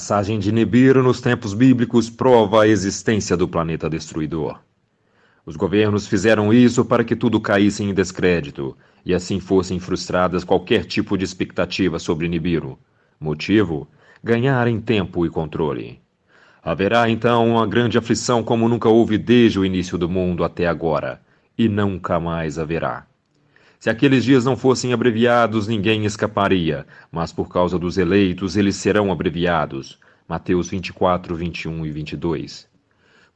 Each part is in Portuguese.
passagem de Nibiru nos tempos bíblicos prova a existência do planeta destruidor. Os governos fizeram isso para que tudo caísse em descrédito, e assim fossem frustradas qualquer tipo de expectativa sobre Nibiru. Motivo? Ganharem tempo e controle. Haverá então uma grande aflição como nunca houve desde o início do mundo até agora, e nunca mais haverá. Se aqueles dias não fossem abreviados, ninguém escaparia, mas por causa dos eleitos eles serão abreviados. Mateus 24, 21 e 22.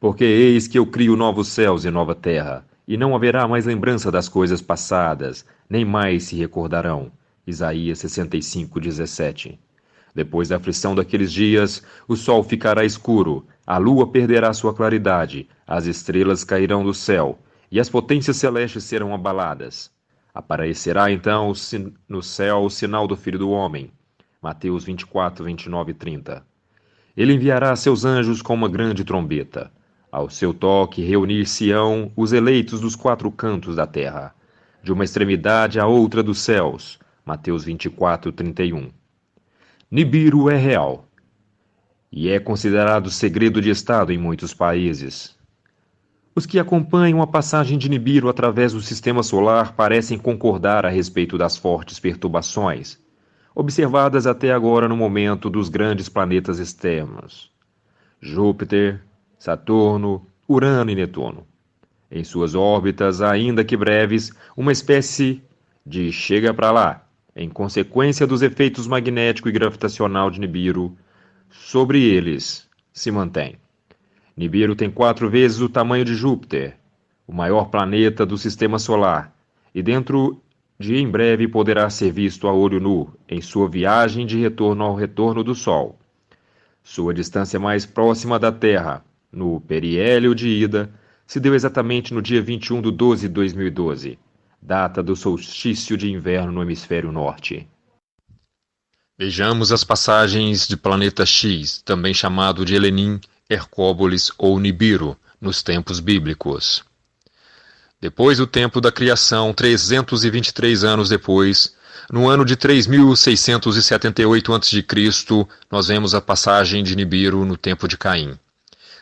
Porque eis que eu crio novos céus e nova terra, e não haverá mais lembrança das coisas passadas, nem mais se recordarão. Isaías 65, 17. Depois da aflição daqueles dias, o sol ficará escuro, a lua perderá sua claridade, as estrelas cairão do céu, e as potências celestes serão abaladas. Aparecerá então no céu o sinal do Filho do Homem. Mateus 24, 29 e 30. Ele enviará seus anjos com uma grande trombeta. Ao seu toque reunir-se-ão os eleitos dos quatro cantos da terra, de uma extremidade à outra dos céus. Mateus 24, 31. Nibiru é real, e é considerado segredo de Estado em muitos países. Os que acompanham a passagem de Nibiru através do sistema solar parecem concordar a respeito das fortes perturbações, observadas até agora no momento dos grandes planetas externos, Júpiter, Saturno, Urano e Netuno. Em suas órbitas, ainda que breves, uma espécie de chega para lá, em consequência dos efeitos magnético e gravitacional de Nibiru, sobre eles se mantém. Nibiru tem 4 vezes o tamanho de Júpiter, o maior planeta do Sistema Solar, e dentro de em breve poderá ser visto a olho nu em sua viagem de retorno ao retorno do Sol. Sua distância mais próxima da Terra, no periélio de ida, se deu exatamente no dia 21 de 12 de 2012, data do solstício de inverno no hemisfério norte. Vejamos as passagens de planeta X, também chamado de Elenin, Hercópolis ou Nibiru, nos tempos bíblicos. Depois do tempo da criação, 323 anos depois, no ano de 3678 a.C., nós vemos a passagem de Nibiru no tempo de Caim.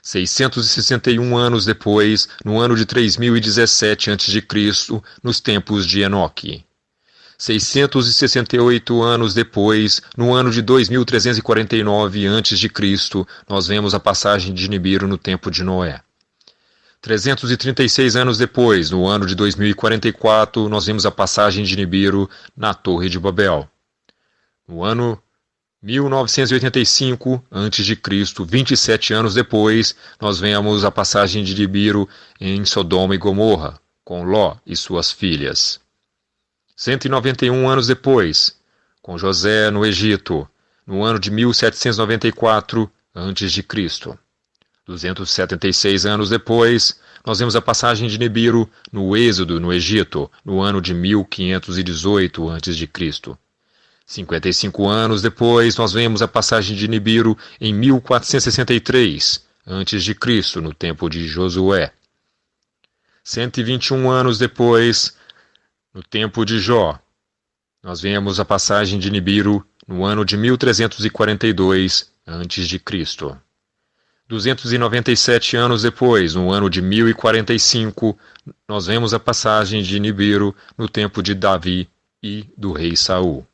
661 anos depois, no ano de 3017 a.C., nos tempos de Enoque. 668 anos depois, no ano de 2349 a.C., nós vemos a passagem de Nibiru no tempo de Noé. 336 anos depois, no ano de 2044, nós vemos a passagem de Nibiru na Torre de Babel. No ano 1985 a.C., 27 anos depois, nós vemos a passagem de Nibiru em Sodoma e Gomorra, com Ló e suas filhas. 191 anos depois, com José no Egito, no ano de 1794 a.C. 276 anos depois, nós vemos a passagem de Nibiru no Êxodo, no Egito, no ano de 1518 a.C. 55 anos depois, nós vemos a passagem de Nibiru em 1463 a.C., no tempo de Josué. 121 anos depois, no tempo de Jó, nós vemos a passagem de Nibiru no ano de 1342 a.C. 297 anos depois, no ano de 1045, nós vemos a passagem de Nibiru no tempo de Davi e do rei Saul.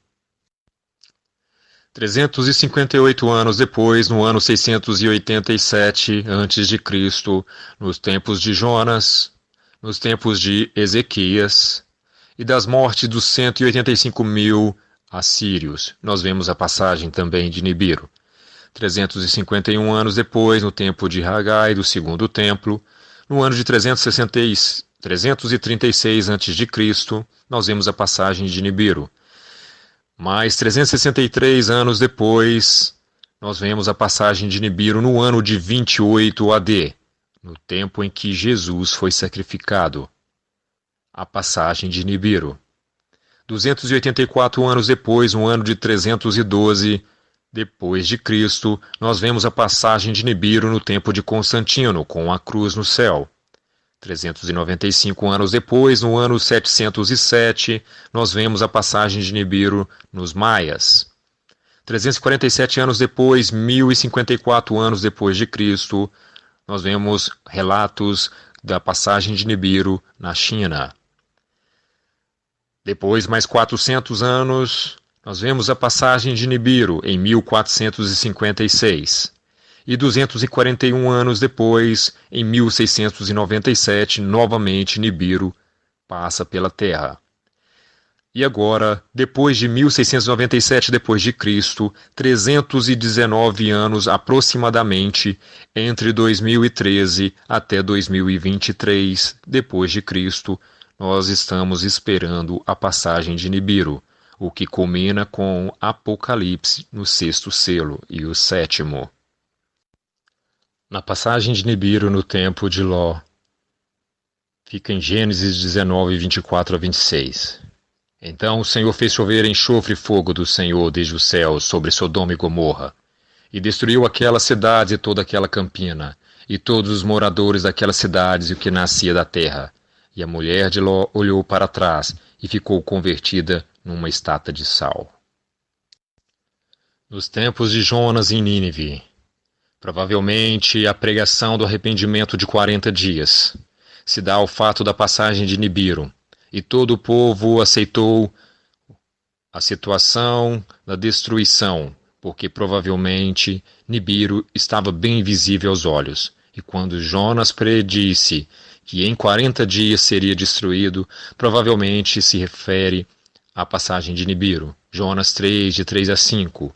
358 anos depois, no ano 687 a.C., nos tempos de Jonas, nos tempos de Ezequias e das mortes dos 185.000 assírios, nós vemos a passagem também de Nibiru. 351 anos depois, no tempo de Hagai, do segundo templo, no ano de 336 a.C., nós vemos a passagem de Nibiru. Mais 363 anos depois, nós vemos a passagem de Nibiru no ano de 28 AD, no tempo em que Jesus foi sacrificado. A passagem de Nibiru. 284 anos depois, no ano de 312 depois de Cristo, nós vemos a passagem de Nibiru no tempo de Constantino, com a cruz no céu. 395 anos depois, no ano 707, nós vemos a passagem de Nibiru nos Maias. 347 anos depois, 1054 anos depois de Cristo, nós vemos relatos da passagem de Nibiru na China. Depois, mais 400 anos, nós vemos a passagem de Nibiru em 1456. E 241 anos depois, em 1697, novamente Nibiru passa pela Terra. E agora, depois de 1697 depois de Cristo, 319 anos aproximadamente, entre 2013 até 2023 depois de Cristo, nós estamos esperando a passagem de Nibiru, o que culmina com Apocalipse no 6º selo e o 7º. Na passagem de Nibiru no tempo de Ló, fica em Gênesis 19, 24 a 26. Então o Senhor fez chover enxofre e fogo do Senhor desde os céus sobre Sodoma e Gomorra, e destruiu aquela cidade e toda aquela campina, e todos os moradores daquelas cidades e o que nascia da terra. E a mulher de Ló olhou para trás e ficou convertida numa estátua de sal. Nos tempos de Jonas em Nínive, provavelmente a pregação do arrependimento de 40 dias, se dá ao fato da passagem de Nibiru, e todo o povo aceitou a situação da destruição, porque provavelmente Nibiru estava bem visível aos olhos. E quando Jonas predisse que em 40 dias seria destruído, provavelmente se refere à passagem de Nibiru. Jonas 3, de 3 a 5.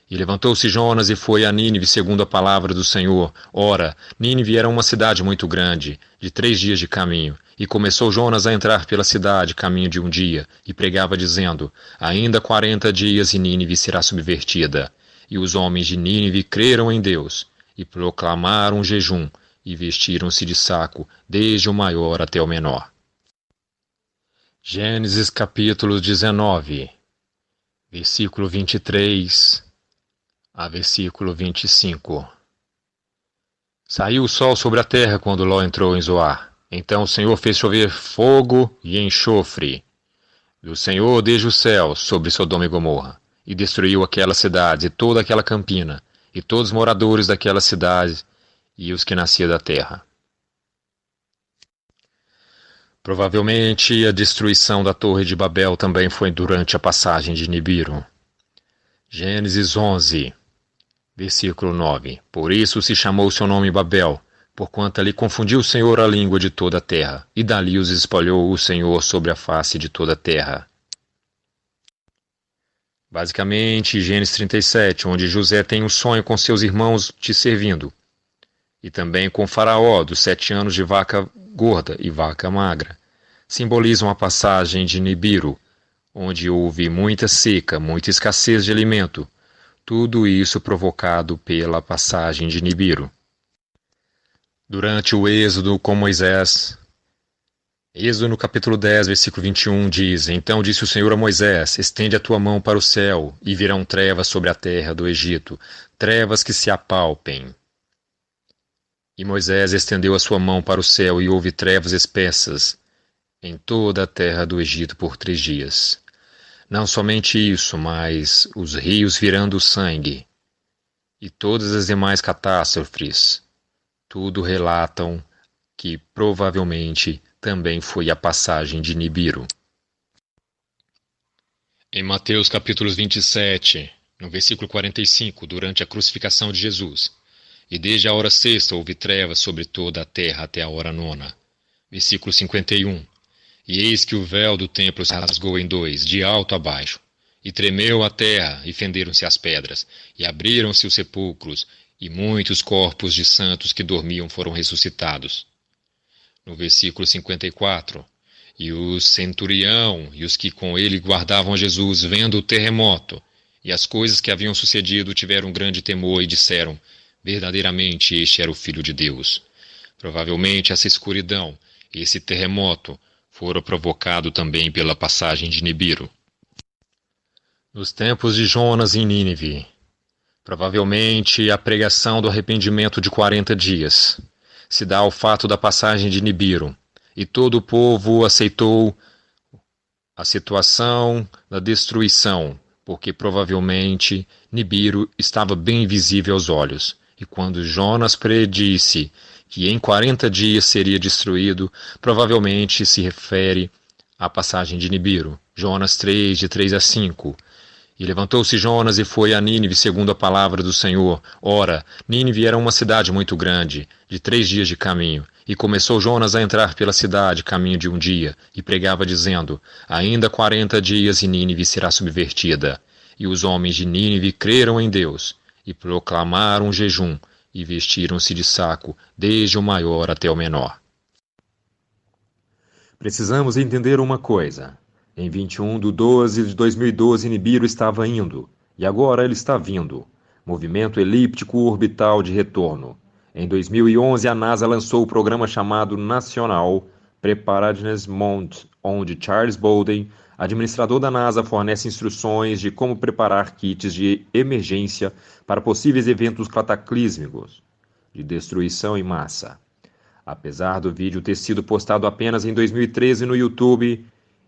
E levantou-se Jonas e foi a Nínive segundo a palavra do Senhor. Ora, Nínive era uma cidade muito grande, de 3 dias de caminho. E começou Jonas a entrar pela cidade, caminho de um dia, e pregava dizendo, ainda 40 dias e Nínive será subvertida. E os homens de Nínive creram em Deus, e proclamaram jejum, e vestiram-se de saco, desde o maior até o menor. Gênesis capítulo 19, versículo 23 a versículo 25. Saiu o sol sobre a terra quando Ló entrou em Zoar. Então o Senhor fez chover fogo e enxofre do Senhor desde o céu sobre Sodoma e Gomorra, e destruiu aquela cidade e toda aquela campina, e todos os moradores daquela cidade e os que nasciam da terra. Provavelmente a destruição da Torre de Babel também foi durante a passagem de Nibiru. Gênesis 11, versículo 9. Por isso se chamou seu nome Babel, porquanto ali confundiu o Senhor a língua de toda a terra, e dali os espalhou o Senhor sobre a face de toda a terra. Basicamente, Gênesis 37, onde José tem um sonho com seus irmãos te servindo, e também com Faraó, dos 7 anos de vaca gorda e vaca magra, simbolizam a passagem de Nibiru, onde houve muita seca, muita escassez de alimento, tudo isso provocado pela passagem de Nibiru. Durante o êxodo com Moisés, Êxodo no capítulo 10, versículo 21 diz, então disse o Senhor a Moisés, estende a tua mão para o céu, e virão trevas sobre a terra do Egito, trevas que se apalpem. E Moisés estendeu a sua mão para o céu, e houve trevas espessas em toda a terra do Egito por 3 dias. Não somente isso, mas os rios virando sangue, e todas as demais catástrofes, tudo relatam que provavelmente também foi a passagem de Nibiru. Em Mateus capítulo 27, no versículo 45, durante a crucificação de Jesus, e desde a hora 6ª houve trevas sobre toda a terra até a hora 9ª. Versículo 51. E eis que o véu do templo se rasgou em 2, de alto a baixo, e tremeu a terra, e fenderam-se as pedras, e abriram-se os sepulcros, e muitos corpos de santos que dormiam foram ressuscitados. No versículo 54, e o centurião e os que com ele guardavam Jesus, vendo o terremoto e as coisas que haviam sucedido, tiveram grande temor e disseram, verdadeiramente este era o Filho de Deus. Provavelmente essa escuridão, esse terremoto, fora provocado também pela passagem de Nibiru. Nos tempos de Jonas em Nínive, provavelmente a pregação do arrependimento de 40 dias, se dá ao fato da passagem de Nibiru, e todo o povo aceitou a situação da destruição, porque provavelmente Nibiru estava bem visível aos olhos. E quando Jonas predisse que em 40 dias seria destruído, provavelmente se refere à passagem de Nibiru. Jonas 3, de 3 a 5. E levantou-se Jonas e foi a Nínive segundo a palavra do Senhor. Ora, Nínive era uma cidade muito grande, de 3 dias de caminho. E começou Jonas a entrar pela cidade, caminho de um dia, e pregava dizendo: ainda 40 dias e Nínive será subvertida. E os homens de Nínive creram em Deus, e proclamaram jejum, e vestiram-se de saco, desde o maior até o menor. Precisamos entender uma coisa. Em 21/12/2012, Nibiru estava indo, e agora ele está vindo. Movimento elíptico orbital de retorno. Em 2011, a NASA lançou o programa chamado National Preparedness Month, onde Charles Bolden, administrador da NASA, fornece instruções de como preparar kits de emergência para possíveis eventos cataclísmicos de destruição em massa. Apesar do vídeo ter sido postado apenas em 2013 no YouTube,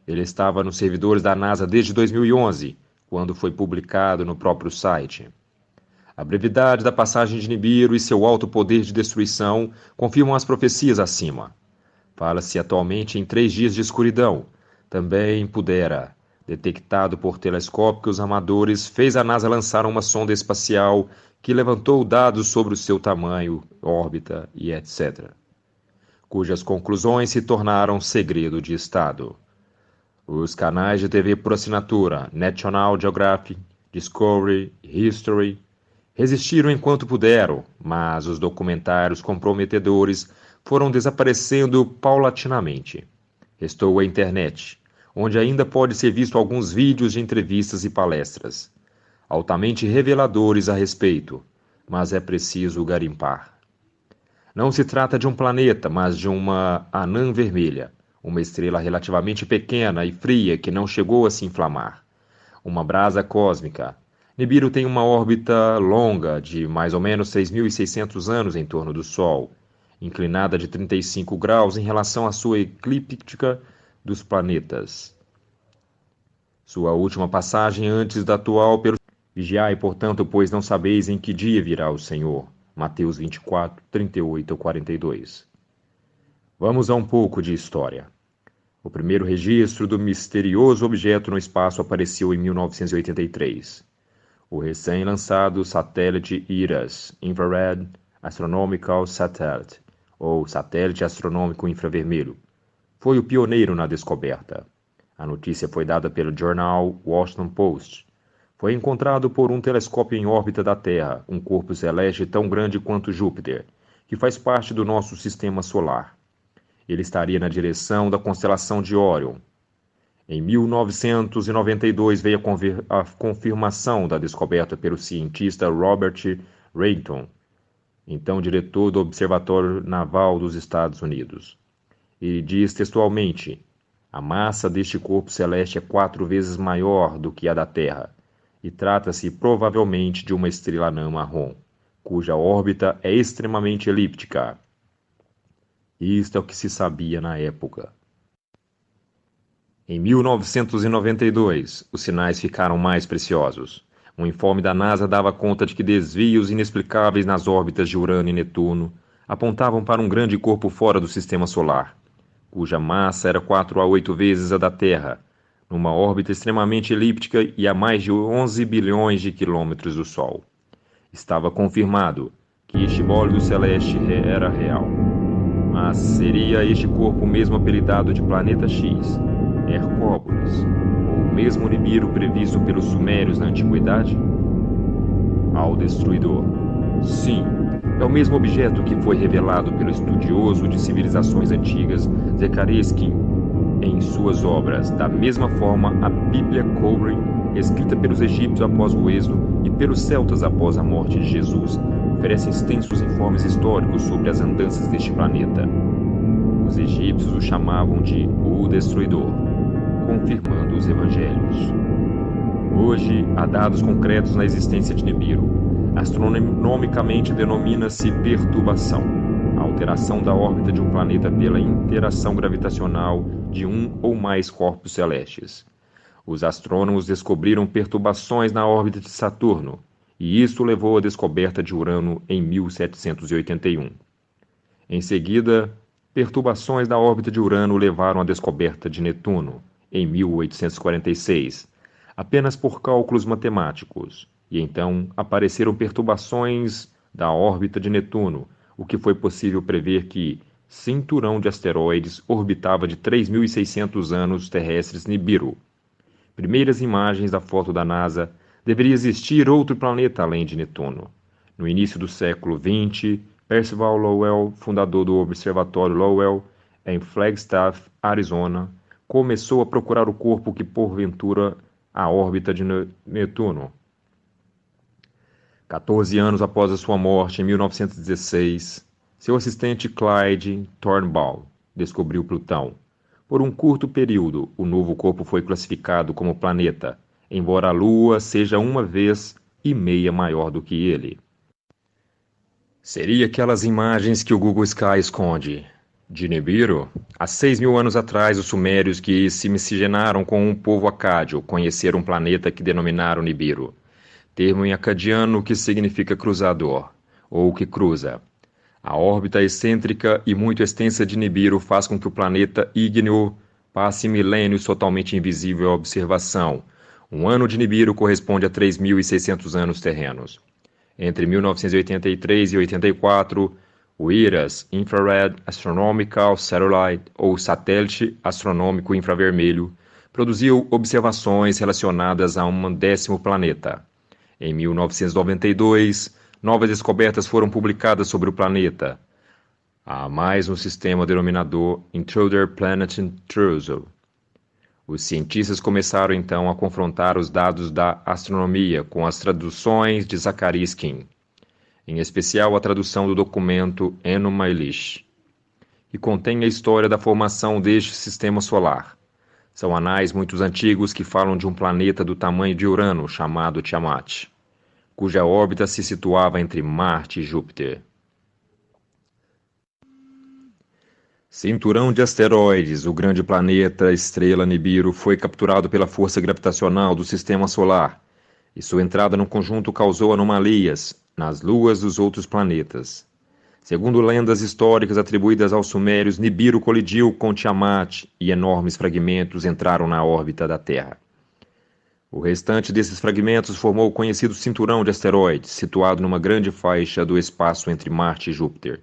ele estava nos servidores da NASA desde 2011, quando foi publicado no próprio site. A brevidade da passagem de Nibiru e seu alto poder de destruição confirmam as profecias acima. Fala-se atualmente em 3 dias de escuridão. Também pudera, detectado por telescópios amadores, fez a NASA lançar uma sonda espacial que levantou dados sobre o seu tamanho, órbita e etc., cujas conclusões se tornaram segredo de Estado. Os canais de TV por assinatura, National Geographic, Discovery, History, resistiram enquanto puderam, mas os documentários comprometedores foram desaparecendo paulatinamente. Restou a internet, onde ainda pode ser visto alguns vídeos de entrevistas e palestras, altamente reveladores a respeito, mas é preciso garimpar. Não se trata de um planeta, mas de uma anã vermelha, uma estrela relativamente pequena e fria que não chegou a se inflamar. Uma brasa cósmica. Nibiru tem uma órbita longa de mais ou menos 3.600 anos em torno do Sol, inclinada de 35 graus em relação à sua eclíptica dos planetas. Sua última passagem antes da atual pelo... Vigiai, portanto, pois não sabeis em que dia virá o Senhor. Mateus 24, 38 a 42. Vamos a um pouco de história. O primeiro registro do misterioso objeto no espaço apareceu em 1983. O recém-lançado satélite IRAS, Infrared Astronomical Satellite, ou Satélite Astronômico Infravermelho, foi o pioneiro na descoberta. A notícia foi dada pelo jornal Washington Post. Foi encontrado por um telescópio em órbita da Terra, um corpo celeste tão grande quanto Júpiter, que faz parte do nosso sistema solar. Ele estaria na direção da constelação de Órion. Em 1992 veio a confirmação da descoberta pelo cientista Robert Rayton, então diretor do Observatório Naval dos Estados Unidos. Ele diz textualmente: a massa deste corpo celeste é 4 vezes maior do que a da Terra, e trata-se provavelmente de uma estrela anã marrom, cuja órbita é extremamente elíptica. Isto é o que se sabia na época. Em 1992, os sinais ficaram mais preciosos. Um informe da NASA dava conta de que desvios inexplicáveis nas órbitas de Urano e Netuno apontavam para um grande corpo fora do sistema solar, cuja massa era 4 a 8 vezes a da Terra, numa órbita extremamente elíptica e a mais de 11 bilhões de quilômetros do Sol. Estava confirmado que este bólido celeste era real. Mas seria este corpo mesmo apelidado de Planeta X, Hercópolis, ou mesmo Nibiru previsto pelos sumérios na antiguidade? Ao Destruidor. Sim, é o mesmo objeto que foi revelado pelo estudioso de civilizações antigas Zecharisky em suas obras. Da mesma forma, a Bíblia Cobre, escrita pelos egípcios após o Êxodo e pelos celtas após a morte de Jesus, oferece extensos informes históricos sobre as andanças deste planeta. Os egípcios o chamavam de o Destruidor, confirmando os evangelhos. Hoje, há dados concretos na existência de Nibiru. Astronomicamente denomina-se perturbação, a alteração da órbita de um planeta pela interação gravitacional de um ou mais corpos celestes. Os astrônomos descobriram perturbações na órbita de Saturno, e isso levou à descoberta de Urano em 1781. Em seguida, perturbações na órbita de Urano levaram à descoberta de Netuno, em 1846, apenas por cálculos matemáticos, e então apareceram perturbações da órbita de Netuno, o que foi possível prever que cinturão de asteroides orbitava de 3.600 anos terrestres Nibiru. Primeiras imagens da foto da NASA, deveria existir outro planeta além de Netuno. No início do século XX, Percival Lowell, fundador do Observatório Lowell, em Flagstaff, Arizona, começou a procurar o corpo que porventura a órbita de Netuno. 14 anos após a sua morte, em 1916, seu assistente Clyde Turnbull descobriu Plutão. Por um curto período, o novo corpo foi classificado como planeta, embora a Lua seja 1,5 vezes maior do que ele. Seria aquelas imagens que o Google Sky esconde. De Nibiru, há 6.000 anos atrás, os sumérios que se miscigenaram com um povo acádio conheceram um planeta que denominaram Nibiru, termo em acadiano que significa cruzador, ou que cruza. A órbita excêntrica e muito extensa de Nibiru faz com que o planeta ígneo passe milênios totalmente invisível à observação. Um ano de Nibiru corresponde a 3.600 anos terrenos. Entre 1983 e 84, o IRAS, Infrared Astronomical Satellite, ou Satélite Astronômico Infravermelho, produziu observações relacionadas a um 10º planeta. Em 1992, novas descobertas foram publicadas sobre o planeta. Há mais um sistema denominador Intruder Planet Intruso. Os cientistas começaram então a confrontar os dados da astronomia com as traduções de Zachary Skin, em especial a tradução do documento Enuma Elish, que contém a história da formação deste sistema solar. São anais muito antigos que falam de um planeta do tamanho de Urano chamado Tiamat, cuja órbita se situava entre Marte e Júpiter. Cinturão de asteroides, o grande planeta estrela Nibiru foi capturado pela força gravitacional do sistema solar, e sua entrada no conjunto causou anomalias nas luas dos outros planetas. Segundo lendas históricas atribuídas aos sumérios, Nibiru colidiu com Tiamat e enormes fragmentos entraram na órbita da Terra. O restante desses fragmentos formou o conhecido cinturão de asteroides, situado numa grande faixa do espaço entre Marte e Júpiter.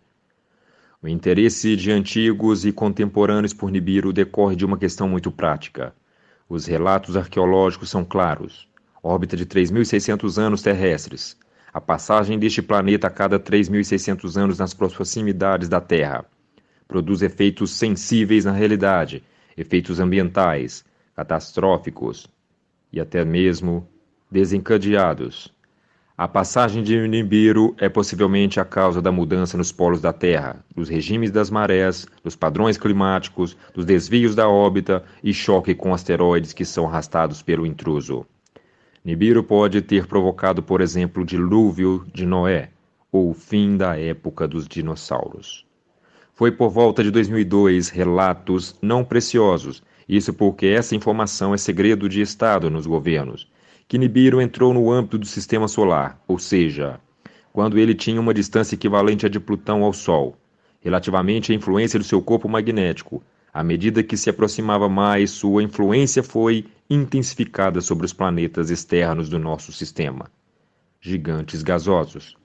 O interesse de antigos e contemporâneos por Nibiru decorre de uma questão muito prática. Os relatos arqueológicos são claros. Órbita de 3.600 anos terrestres. A passagem deste planeta a cada 3.600 anos nas proximidades da Terra produz efeitos sensíveis na realidade, efeitos ambientais, catastróficos e até mesmo desencadeados. A passagem de Nibiru é possivelmente a causa da mudança nos polos da Terra, dos regimes das marés, dos padrões climáticos, dos desvios da órbita e choque com asteroides que são arrastados pelo intruso. Nibiru pode ter provocado, por exemplo, o dilúvio de Noé, ou o fim da época dos dinossauros. Foi por volta de 2002 relatos não preciosos, isso porque essa informação é segredo de Estado nos governos, que Nibiru entrou no âmbito do Sistema Solar, ou seja, quando ele tinha uma distância equivalente à de Plutão ao Sol, relativamente à influência do seu corpo magnético. À medida que se aproximava mais, sua influência foi intensificada sobre os planetas externos do nosso sistema, gigantes gasosos.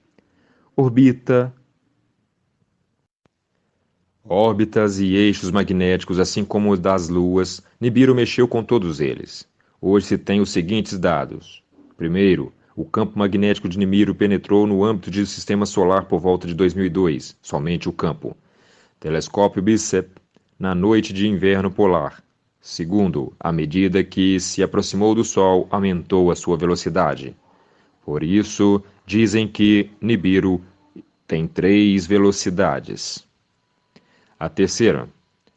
Órbitas e eixos magnéticos, assim como os das luas, Nibiru mexeu com todos eles. Hoje se tem os seguintes dados. Primeiro, o campo magnético de Nibiru penetrou no âmbito do Sistema Solar por volta de 2002, somente o campo. Telescópio BICEP, na noite de inverno polar. Segundo, à medida que se aproximou do Sol, aumentou a sua velocidade. Por isso, dizem que Nibiru tem 3 velocidades. A terceira,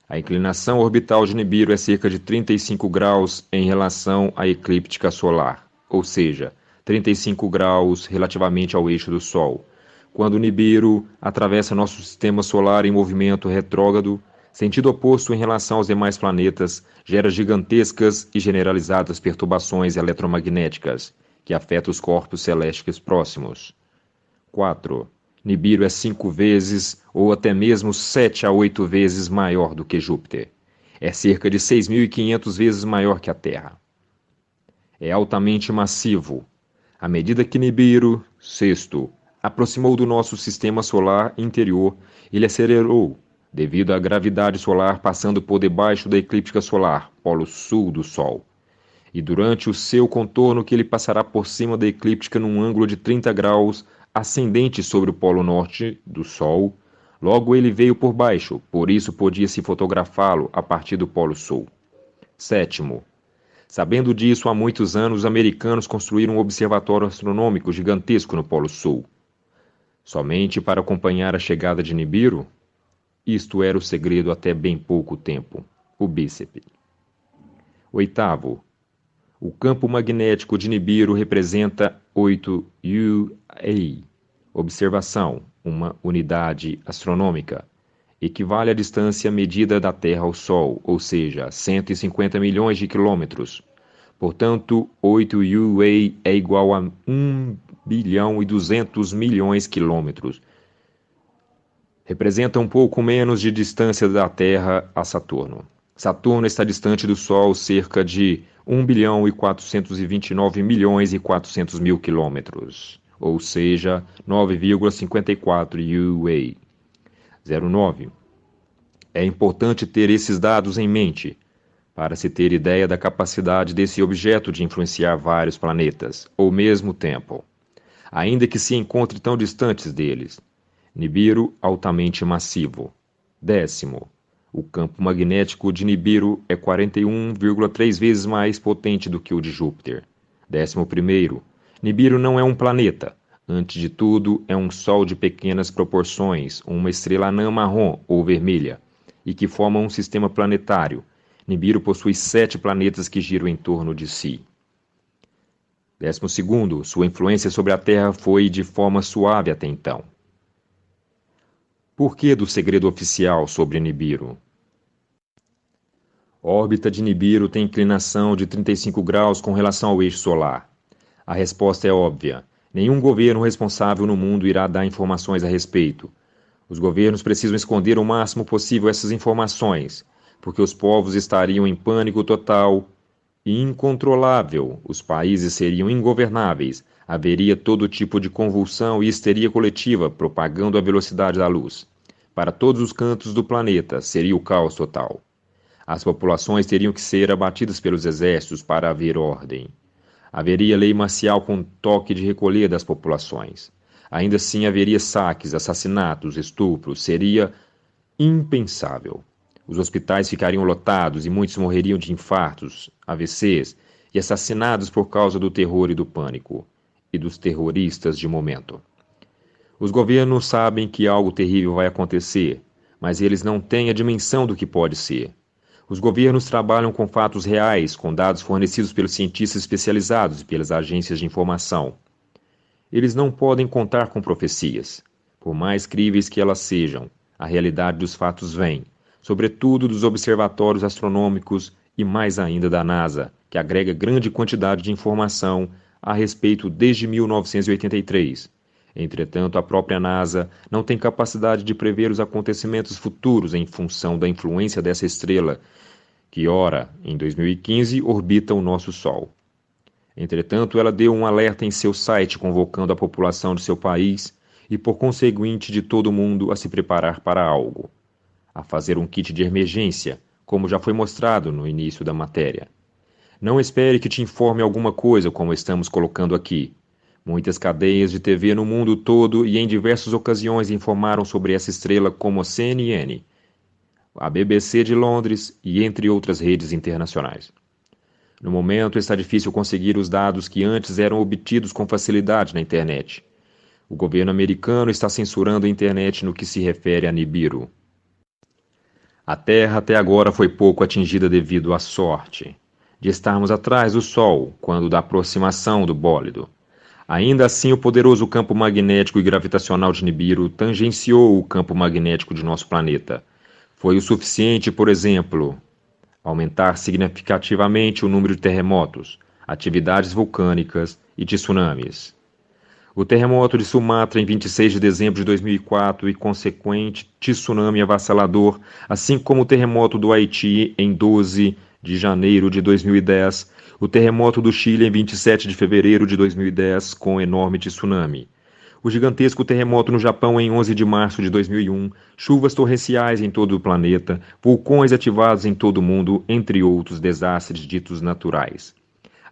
a inclinação orbital de Nibiru é cerca de 35 graus em relação à eclíptica solar, ou seja, 35 graus relativamente ao eixo do Sol. Quando Nibiru atravessa nosso sistema solar em movimento retrógrado, Sentido oposto em relação aos demais planetas, gera gigantescas e generalizadas perturbações eletromagnéticas, que afetam os corpos celestes próximos. 4. Nibiru é 5 vezes ou até mesmo 7 a 8 vezes maior do que Júpiter. É cerca de 6.500 vezes maior que a Terra. É altamente massivo. À medida que Nibiru, sexto, aproximou do nosso sistema solar interior, ele acelerou, devido à gravidade solar passando por debaixo da eclíptica solar, polo sul do Sol. E durante o seu contorno que ele passará por cima da eclíptica num ângulo de 30 graus ascendente sobre o polo norte do Sol, logo ele veio por baixo, por isso podia-se fotografá-lo a partir do polo sul. Sétimo, sabendo disso, há muitos anos os americanos construíram um observatório astronômico gigantesco no polo sul. Somente para acompanhar a chegada de Nibiru? Isto era o segredo até bem pouco tempo. O bíceps. Oitavo, o campo magnético de Nibiru representa 8 UA. Observação, uma unidade astronômica. Equivale à distância medida da Terra ao Sol, ou seja, 150 milhões de quilômetros. Portanto, 8 UA é igual a 1 bilhão e 200 milhões de quilômetros. Representa um pouco menos de distância da Terra a Saturno. Saturno está distante do Sol cerca de 1 bilhão e 429 milhões e 400 mil quilômetros, ou seja, 9,54 UA. 09. É importante ter esses dados em mente, para se ter ideia da capacidade desse objeto de influenciar vários planetas, ao mesmo tempo, ainda que se encontre tão distantes deles. Nibiru altamente massivo. 10º. O campo magnético de Nibiru é 41,3 vezes mais potente do que o de Júpiter. 11º. Nibiru não é um planeta. Antes de tudo, é um Sol de pequenas proporções, uma estrela anã marrom ou vermelha, e que forma um sistema planetário. Nibiru possui 7 planetas que giram em torno de si. 12º. Sua influência sobre a Terra foi de forma suave até então. Por que do segredo oficial sobre Nibiru? A órbita de Nibiru tem inclinação de 35 graus com relação ao eixo solar. A resposta é óbvia. Nenhum governo responsável no mundo irá dar informações a respeito. Os governos precisam esconder o máximo possível essas informações, porque os povos estariam em pânico total e incontrolável, os países seriam ingovernáveis, haveria todo tipo de convulsão e histeria coletiva propagando a velocidade da luz. Para todos os cantos do planeta seria o caos total. As populações teriam que ser abatidas pelos exércitos para haver ordem. Haveria lei marcial com toque de recolher das populações. Ainda assim haveria saques, assassinatos, estupros. Seria impensável. Os hospitais ficariam lotados e muitos morreriam de infartos, AVCs e assassinados por causa do terror e do pânico, e dos terroristas de momento. Os governos sabem que algo terrível vai acontecer, mas eles não têm a dimensão do que pode ser. Os governos trabalham com fatos reais, com dados fornecidos pelos cientistas especializados e pelas agências de informação. Eles não podem contar com profecias. Por mais críveis que elas sejam, a realidade dos fatos vem, sobretudo dos observatórios astronômicos e mais ainda da NASA, que agrega grande quantidade de informação a respeito desde 1983. Entretanto, a própria NASA não tem capacidade de prever os acontecimentos futuros em função da influência dessa estrela, que, ora, em 2015, orbita o nosso Sol. Entretanto, ela deu um alerta em seu site convocando a população de seu país e, por conseguinte, de todo o mundo a se preparar para algo. A fazer um kit de emergência, como já foi mostrado no início da matéria. Não espere que te informe alguma coisa como estamos colocando aqui. Muitas cadeias de TV no mundo todo e em diversas ocasiões informaram sobre essa estrela como a CNN, a BBC de Londres e entre outras redes internacionais. No momento está difícil conseguir os dados que antes eram obtidos com facilidade na internet. O governo americano está censurando a internet no que se refere a Nibiru. A Terra até agora foi pouco atingida devido à sorte de estarmos atrás do Sol quando da aproximação do bólido. Ainda assim, o poderoso campo magnético e gravitacional de Nibiru tangenciou o campo magnético de nosso planeta, Foi o suficiente, por exemplo, aumentar significativamente o número de terremotos, atividades vulcânicas e tsunamis. O terremoto de Sumatra em 26 de dezembro de 2004 e consequente tsunami avassalador, assim como o terremoto do Haiti em 12 de janeiro de 2010, o terremoto do Chile em 27 de fevereiro de 2010 com enorme tsunami, o gigantesco terremoto no Japão em 11 de março de 2001, chuvas torrenciais em todo o planeta, vulcões ativados em todo o mundo, entre outros desastres ditos naturais.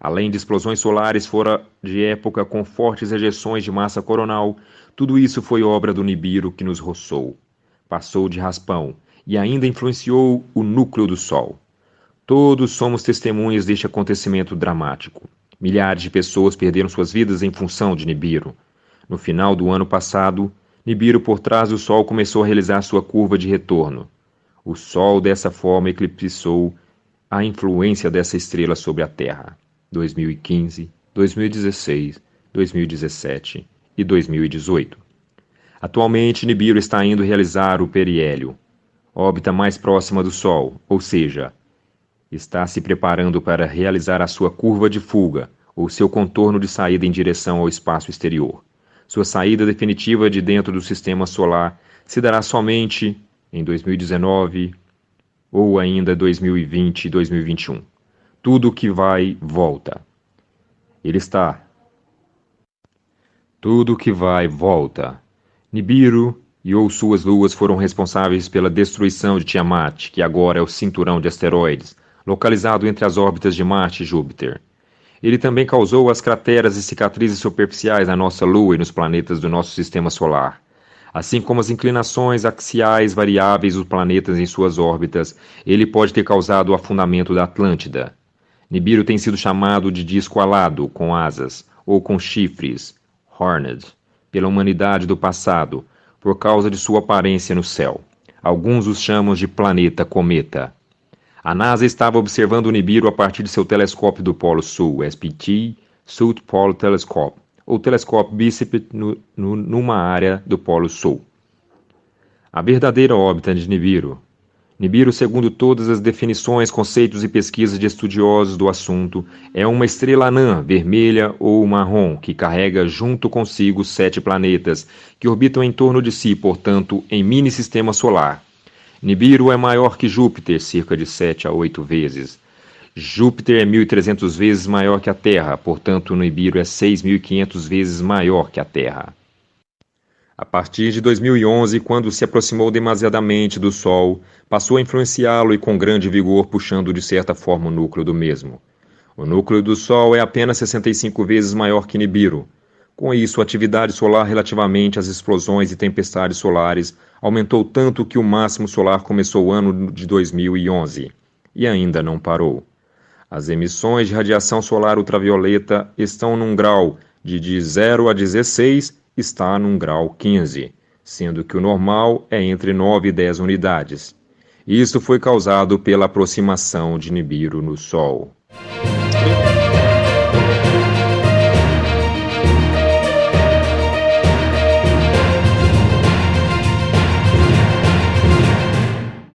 Além de explosões solares fora de época com fortes ejeções de massa coronal, tudo isso foi obra do Nibiru que nos roçou, passou de raspão e ainda influenciou o núcleo do Sol. Todos somos testemunhas deste acontecimento dramático. Milhares de pessoas perderam suas vidas em função de Nibiru. No final do ano passado, Nibiru por trás do Sol começou a realizar sua curva de retorno. O Sol dessa forma eclipsou a influência dessa estrela sobre a Terra. 2015, 2016, 2017 e 2018. Atualmente, Nibiru está indo realizar o periélio, órbita mais próxima do Sol, ou seja, está se preparando para realizar a sua curva de fuga, ou seu contorno de saída em direção ao espaço exterior. Sua saída definitiva de dentro do sistema solar se dará somente em 2019 ou ainda 2020 e 2021. Tudo que vai, volta. Ele está. Tudo que vai, volta. Nibiru e ou suas luas foram responsáveis pela destruição de Tiamat, que agora é o cinturão de asteroides, localizado entre as órbitas de Marte e Júpiter. Ele também causou as crateras e cicatrizes superficiais na nossa Lua e nos planetas do nosso sistema solar, assim como as inclinações axiais variáveis dos planetas em suas órbitas. Ele pode ter causado o afundamento da Atlântida. Nibiru tem sido chamado de disco alado, com asas, ou com chifres, horned, pela humanidade do passado, por causa de sua aparência no céu. Alguns os chamam de planeta cometa. A NASA estava observando o Nibiru a partir de seu telescópio do Polo Sul, SPT South Pole Telescope, ou telescópio bíceps numa área do Polo Sul. A verdadeira órbita de Nibiru. Nibiru, segundo todas as definições, conceitos e pesquisas de estudiosos do assunto, é uma estrela anã, vermelha ou marrom, que carrega junto consigo 7 planetas, que orbitam em torno de si, portanto, em mini-sistema solar. Nibiru é maior que Júpiter, cerca de 7 a 8 vezes. Júpiter é 1.300 vezes maior que a Terra, portanto, Nibiru é 6.500 vezes maior que a Terra. A partir de 2011, quando se aproximou demasiadamente do Sol, passou a influenciá-lo e com grande vigor puxando de certa forma o núcleo do mesmo. O núcleo do Sol é apenas 65 vezes maior que Nibiru. Com isso, a atividade solar relativamente às explosões e tempestades solares aumentou tanto que o máximo solar começou o ano de 2011 e ainda não parou. As emissões de radiação solar ultravioleta estão num grau de 0 a 16, está num grau 15, sendo que o normal é entre 9 e 10 unidades. Isso foi causado pela aproximação de Nibiru no Sol.